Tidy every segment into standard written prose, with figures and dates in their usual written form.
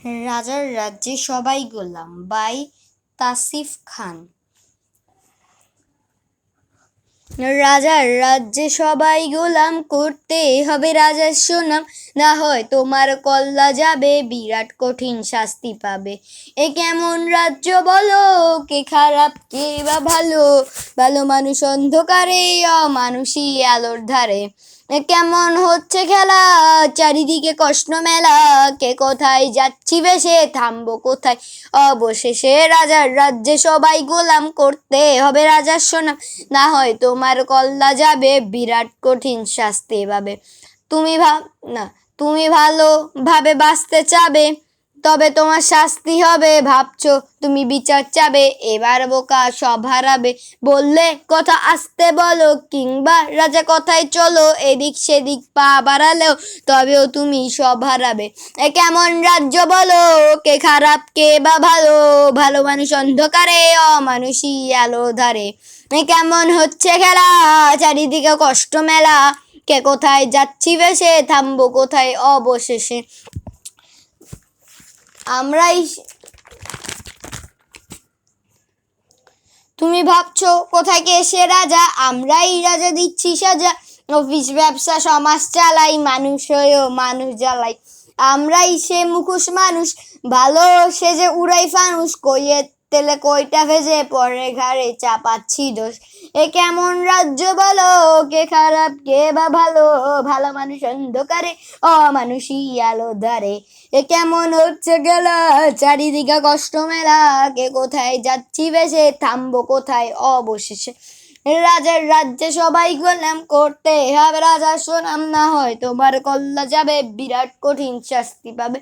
রাজার রাজ্যে সবাই গোলাম বাই তাসিফ খান। রাজার রাজ্যে সবাই গোলাম, করতে হবে রাজার সুনাম, না হয় তোমার কল্লা যাবে, বিরাট কঠিন শাস্তি পাবে। এ কেমন রাজ্য বলো, কে খারাপ কে বা ভালো, ভালো মানুষ অন্ধকারে, অমানুষী আলোর ধারে। এ কেমন হচ্ছে খেলা, চারিদিকে কষ্ট মেলা, কে কোথায় যাচ্ছি ভেসে, থামবো কোথায় অবশেষে। রাজার রাজ্যে সবাই গোলাম, করতে হবে রাজার সুনাম, না হয় তোমার কল্লা যাবে, বিরাট কঠিন শাস্তি পাবে। তুমি ভাব না তুমি ভালোভাবে বাঁচতে চাবে, তবে তোমার শাস্তি হবে। ভাবছো তুমি বিচার চাবে, এবার বোকা সব হারাবে। বললে কথা আসতে বলো, কিংবা রাজা কথায় চলো, এদিক সেদিক পা বাড়ালেও তবেও তুমি সব হারাবে। এ কেমন রাজ্য বলো, কে খারাপ কে বা ভালো, ভালো মানুষ অন্ধকারে, অমানুষী আলো ধারে। এ কেমন হচ্ছে খেলা, চারিদিকে কষ্ট মেলা, কে কোথায় যাচ্ছি ভেসে, থামবো কোথায় অবশেষে। আমরাই তুমি ভাবছো কোথায় কে সে রাজা, আমরাই রাজা দিচ্ছি সাজা। অফিস ব্যবসা সমাজ চালাই, মানুষ হয়েও মানুষ জ্বালাই। আমরাই সে মুখোশ মানুষ, ভালো সেজে উড়াই ফানুষ, কইয়ের তেলে কইটা ভেজে পরে ঘাড়ে চাপাচ্ছি দোষ। এ কেমন রাজ্য বলো, কে খারাপ কে বা ভালো, ভালো মানুষ অন্ধকারে, অমানুষী আলো ধারে। এ কেমন হচ্ছে গেলা, চারিদিকে কষ্ট মেলা, কে কোথায় যাচ্ছি ভেসে, থামবো কোথায় অবশেষে। রাজার রাজ্যে সবাই গোলাম, করতে হবে রাজার সুনাম, না হয় তোমার কল্লা যাবে, বিরাট কঠিন শাস্তি পাবে।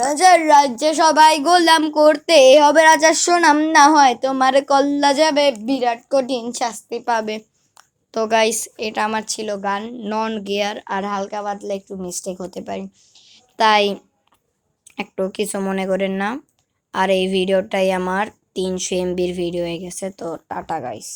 রাজার রাজ্যে সবাই গোলাম, করতে হবে রাজার সুনাম, না হয় তোমার কল্লা যাবে, বিরাট কঠিন শাস্তি পাবে। তো গাইস, এটা আমার ছিল গান, নন গেয়ার, আর হালকা পাতলা একটু মিস্টেক হতে পারে, তাই একটু কিছু মনে করেন না। আর এই ভিডিওটাই আমার 300 MB ভিডিও হয়ে গেছে। তো টাটা গাইস।